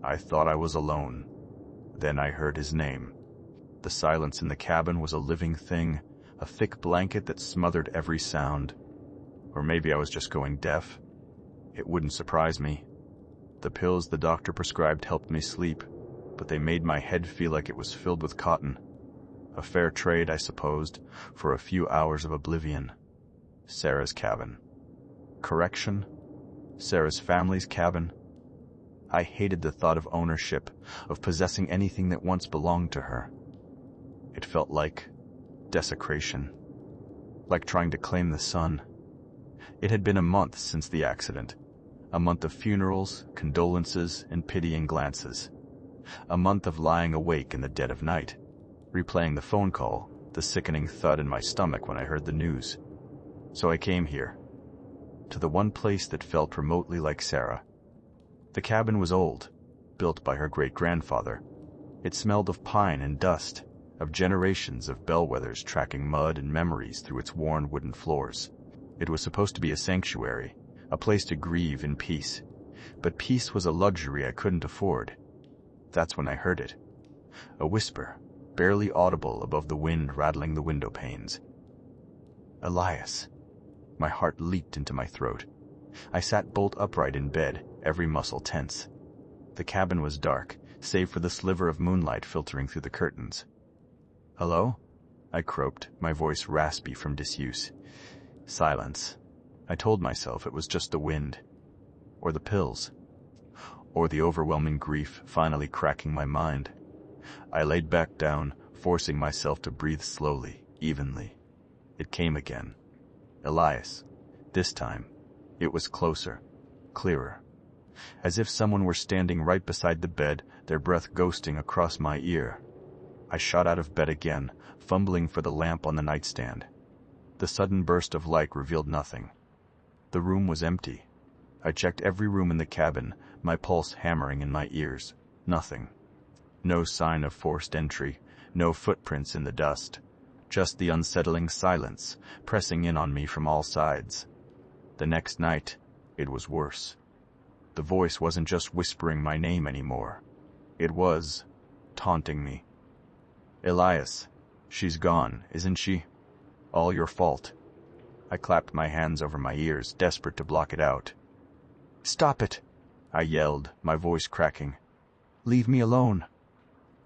I thought I was alone. Then I heard his name. The silence in the cabin was a living thing, a thick blanket that smothered every sound. Or maybe I was just going deaf. It wouldn't surprise me. The pills the doctor prescribed helped me sleep, but they made my head feel like it was filled with cotton. A fair trade, I supposed, for a few hours of oblivion. Sarah's cabin. Correction? Sarah's family's cabin? I hated the thought of ownership, of possessing anything that once belonged to her. It felt like desecration, like trying to claim the sun. It had been a month since the accident, a month of funerals, condolences, and pitying glances. A month of lying awake in the dead of night, replaying the phone call, the sickening thud in my stomach when I heard the news. So I came here, to the one place that felt remotely like Sarah. The cabin was old, built by her great-grandfather. It smelled of pine and dust, of generations of bellwethers tracking mud and memories through its worn wooden floors. It was supposed to be a sanctuary, a place to grieve in peace. But peace was a luxury I couldn't afford. That's when I heard it. A whisper, barely audible above the wind rattling the window panes. Elias. My heart leaped into my throat. I sat bolt upright in bed, every muscle tense. The cabin was dark, save for the sliver of moonlight filtering through the curtains. "Hello?" I croaked, my voice raspy from disuse. Silence. I told myself it was just the wind. Or the pills. Or the overwhelming grief finally cracking my mind. I laid back down, forcing myself to breathe slowly, evenly. It came again. Elias. This time, it was closer, clearer. As if someone were standing right beside the bed, their breath ghosting across my ear. I shot out of bed again, fumbling for the lamp on the nightstand. The sudden burst of light revealed nothing. The room was empty. I checked every room in the cabin, my pulse hammering in my ears. Nothing. No sign of forced entry, no footprints in the dust. Just the unsettling silence, pressing in on me from all sides. The next night, it was worse. The voice wasn't just whispering my name anymore. It was taunting me. "Elias, she's gone, isn't she? All your fault." I clapped my hands over my ears, desperate to block it out. "Stop it!" I yelled, my voice cracking. "Leave me alone."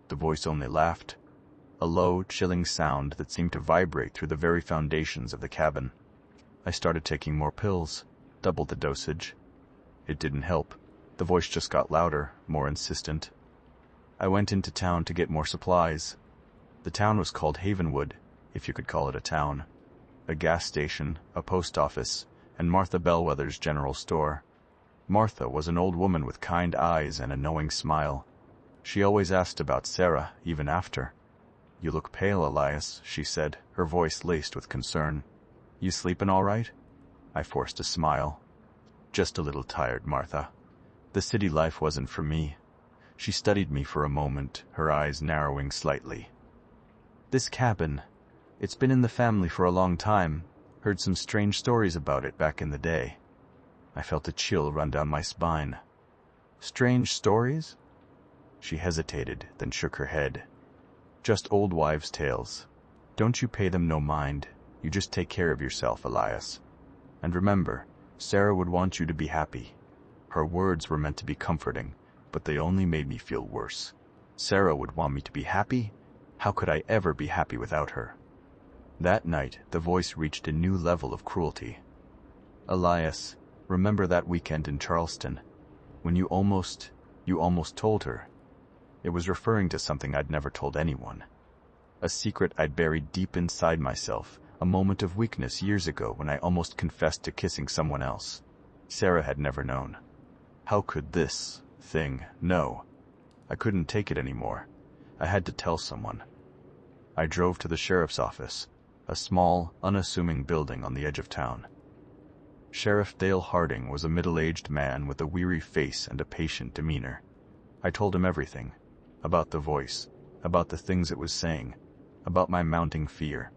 The voice only laughed, a low, chilling sound that seemed to vibrate through the very foundations of the cabin. I started taking more pills, doubled the dosage. It didn't help. The voice just got louder, more insistent. I went into town to get more supplies. The town was called Havenwood, if you could call it a town. A gas station, a post office, and Martha Bellwether's general store. Martha was an old woman with kind eyes and a knowing smile. She always asked about Sarah, even after. "You look pale, Elias," she said, her voice laced with concern. "You sleepin' all right?" I forced a smile. "Just a little tired, Martha. The city life wasn't for me." She studied me for a moment, her eyes narrowing slightly. "This cabin, it's been in the family for a long time. Heard some strange stories about it back in the day." I felt a chill run down my spine. "Strange stories?" She hesitated, then shook her head. "Just old wives' tales. Don't you pay them no mind. You just take care of yourself, Elias. And remember, Sarah would want you to be happy." Her words were meant to be comforting, but they only made me feel worse. Sarah would want me to be happy? How could I ever be happy without her? That night, the voice reached a new level of cruelty. "Elias, remember that weekend in Charleston, when you almost told her?" It was referring to something I'd never told anyone. A secret I'd buried deep inside myself, a moment of weakness years ago when I almost confessed to kissing someone else. Sarah had never known. How could this thing know? I couldn't take it anymore. I had to tell someone. I drove to the sheriff's office, a small, unassuming building on the edge of town. Sheriff Dale Harding was a middle-aged man with a weary face and a patient demeanor. I told him everything. About the voice, about the things it was saying, about my mounting fear.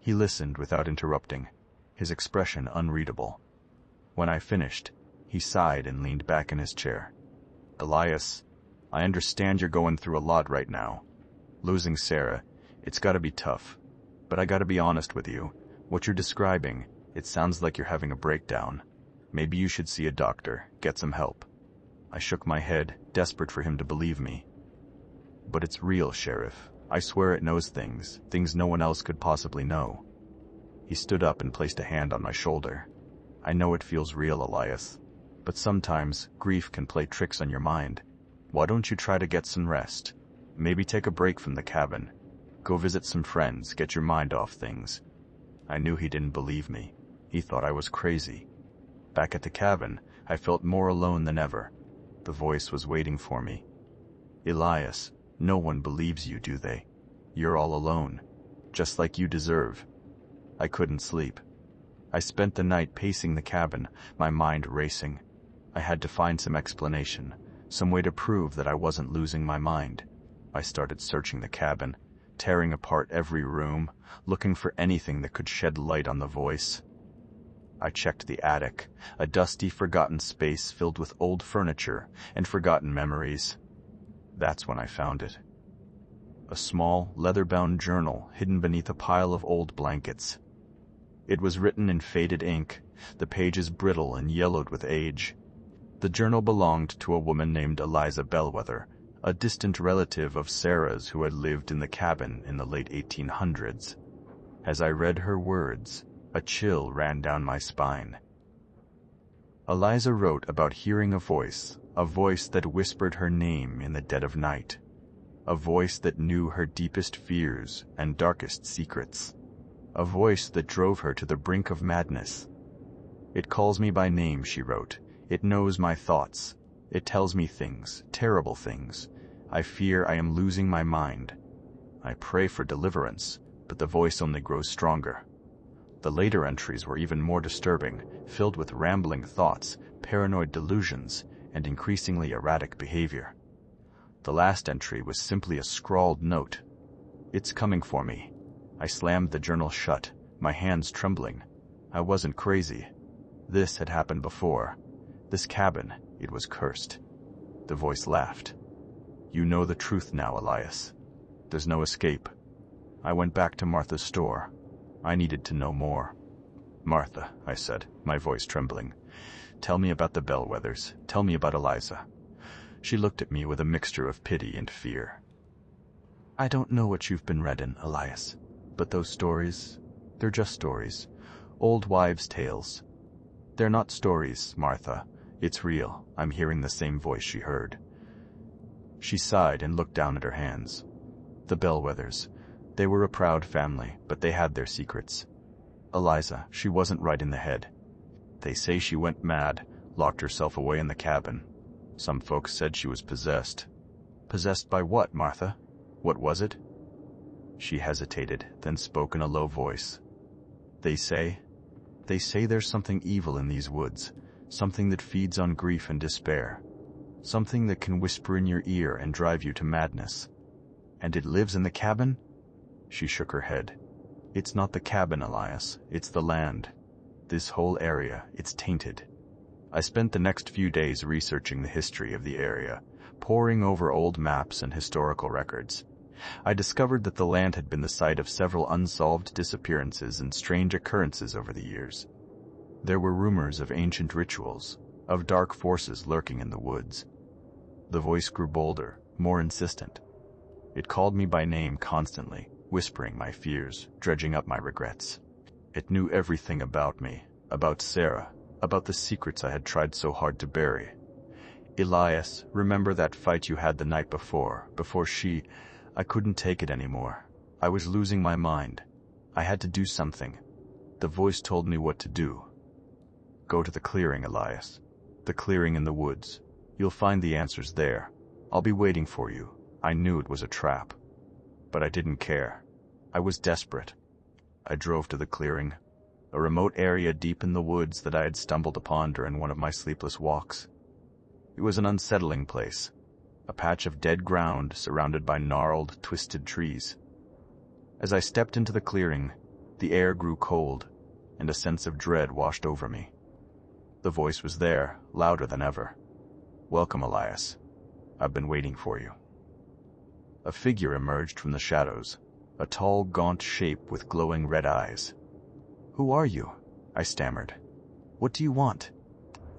He listened without interrupting, his expression unreadable. When I finished, he sighed and leaned back in his chair. "Elias, I understand you're going through a lot right now. Losing Sarah, it's gotta be tough. But I gotta be honest with you. What you're describing, it sounds like you're having a breakdown. Maybe you should see a doctor, get some help. I shook my head, desperate for him to believe me. But it's real, Sheriff. I swear it knows things no one else could possibly know. He stood up and placed a hand on my shoulder. I know it feels real, Elias. But sometimes, grief can play tricks on your mind. Why don't you try to get some rest? Maybe take a break from the cabin. Go visit some friends, get your mind off things. I knew he didn't believe me. He thought I was crazy. Back at the cabin, I felt more alone than ever. The voice was waiting for me. Elias, no one believes you, do they? You're all alone, just like you deserve. I couldn't sleep. I spent the night pacing the cabin, my mind racing. I had to find some explanation, some way to prove that I wasn't losing my mind. I started searching the cabin, tearing apart every room, looking for anything that could shed light on the voice. I checked the attic, a dusty, forgotten space filled with old furniture and forgotten memories. That's when I found it. A small, leather-bound journal hidden beneath a pile of old blankets. It was written in faded ink, the pages brittle and yellowed with age. The journal belonged to a woman named Eliza Bellwether, a distant relative of Sarah's who had lived in the cabin in the late 1800s. As I read her words, a chill ran down my spine. Eliza wrote about hearing a voice that whispered her name in the dead of night, a voice that knew her deepest fears and darkest secrets, a voice that drove her to the brink of madness. It calls me by name, she wrote. It knows my thoughts. It tells me things, terrible things. I fear I am losing my mind. I pray for deliverance, but the voice only grows stronger. The later entries were even more disturbing, filled with rambling thoughts, paranoid delusions, and increasingly erratic behavior. The last entry was simply a scrawled note. It's coming for me. I slammed the journal shut, my hands trembling. I wasn't crazy. This had happened before. This cabin, it was cursed. The voice laughed. You know the truth now, Elias. There's no escape. I went back to Martha's store. I needed to know more. Martha, I said, my voice trembling. Tell me about the Bellwethers. Tell me about Eliza. She looked at me with a mixture of pity and fear. I don't know what you've been reading, Elias, but those stories, they're just stories. Old wives' tales. They're not stories, Martha. It's real. I'm hearing the same voice she heard. She sighed and looked down at her hands. The Bellwethers. They were a proud family, but they had their secrets. Eliza, she wasn't right in the head. They say she went mad, locked herself away in the cabin. Some folks said she was possessed. Possessed by what, Martha? What was it? She hesitated, then spoke in a low voice. They say there's something evil in these woods, something that feeds on grief and despair, something that can whisper in your ear and drive you to madness. And it lives in the cabin? She shook her head. It's not the cabin, Elias. It's the land. This whole area, it's tainted. I spent the next few days researching the history of the area, poring over old maps and historical records. I discovered that the land had been the site of several unsolved disappearances and strange occurrences over the years. There were rumors of ancient rituals, of dark forces lurking in the woods. The voice grew bolder, more insistent. It called me by name constantly, whispering my fears, dredging up my regrets. It knew everything about me, about Sarah, about the secrets I had tried so hard to bury. Elias, remember that fight you had the night before I couldn't take it anymore. I was losing my mind. I had to do something. The voice told me what to do. Go to the clearing, Elias. The clearing in the woods. You'll find the answers there. I'll be waiting for you. I knew it was a trap. But I didn't care. I was desperate. I drove to the clearing, a remote area deep in the woods that I had stumbled upon during one of my sleepless walks. It was an unsettling place, a patch of dead ground surrounded by gnarled, twisted trees. As I stepped into the clearing, the air grew cold, and a sense of dread washed over me. The voice was there, louder than ever. Welcome, Elias. I've been waiting for you." A figure emerged from the shadows, a tall, gaunt shape with glowing red eyes. "Who are you?" I stammered. "What do you want?"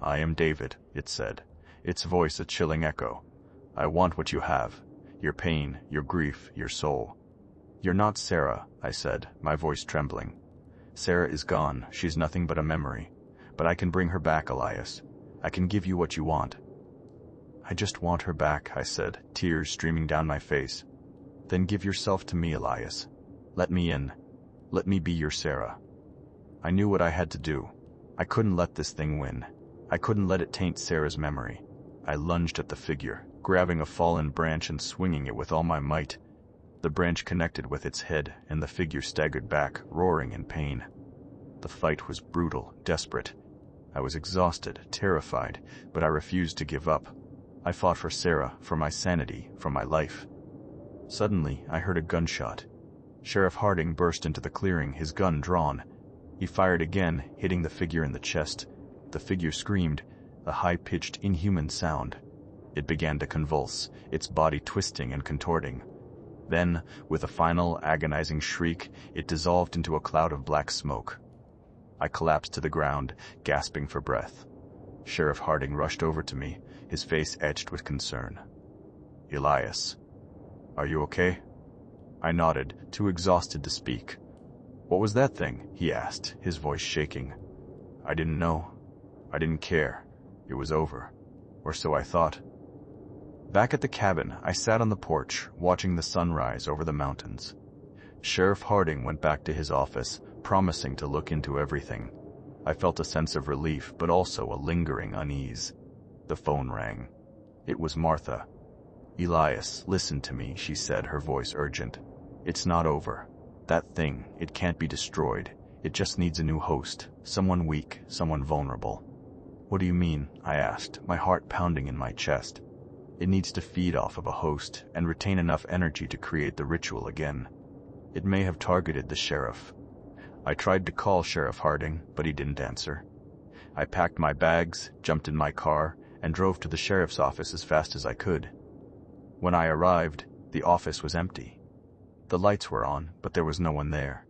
"I am David," it said, its voice a chilling echo. "I want what you have, your pain, your grief, your soul." "You're not Sarah," I said, my voice trembling. "Sarah is gone, she's nothing but a memory. But I can bring her back, Elias. I can give you what you want." "I just want her back," I said, tears streaming down my face. "Then give yourself to me, Elias. Let me in. Let me be your Sarah." I knew what I had to do. I couldn't let this thing win. I couldn't let it taint Sarah's memory. I lunged at the figure, grabbing a fallen branch and swinging it with all my might. The branch connected with its head, and the figure staggered back, roaring in pain. The fight was brutal, desperate. I was exhausted, terrified, but I refused to give up. I fought for Sarah, for my sanity, for my life. Suddenly, I heard a gunshot. Sheriff Harding burst into the clearing, his gun drawn. He fired again, hitting the figure in the chest. The figure screamed, a high-pitched, inhuman sound. It began to convulse, its body twisting and contorting. Then, with a final, agonizing shriek, it dissolved into a cloud of black smoke. I collapsed to the ground, gasping for breath. Sheriff Harding rushed over to me, his face etched with concern. "Elias, are you okay?" I nodded, too exhausted to speak. "What was that thing?" he asked, his voice shaking. "I didn't know. I didn't care. It was over. Or so I thought." Back at the cabin, I sat on the porch, watching the sun rise over the mountains. Sheriff Harding went back to his office, promising to look into everything. I felt a sense of relief, but also a lingering unease. The phone rang. It was Martha. "Elias, listen to me," she said, her voice urgent. "It's not over. That thing, it can't be destroyed. It just needs a new host, someone weak, someone vulnerable." "What do you mean?" I asked, my heart pounding in my chest. "It needs to feed off of a host and retain enough energy to create the ritual again. It may have targeted the sheriff." I tried to call Sheriff Harding, but he didn't answer. I packed my bags, jumped in my car, and drove to the sheriff's office as fast as I could. When I arrived, the office was empty. The lights were on, but there was no one there.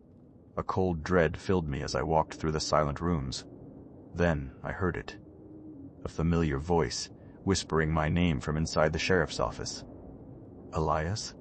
A cold dread filled me as I walked through the silent rooms. Then I heard it. A familiar voice, whispering my name from inside the sheriff's office. "Elias?"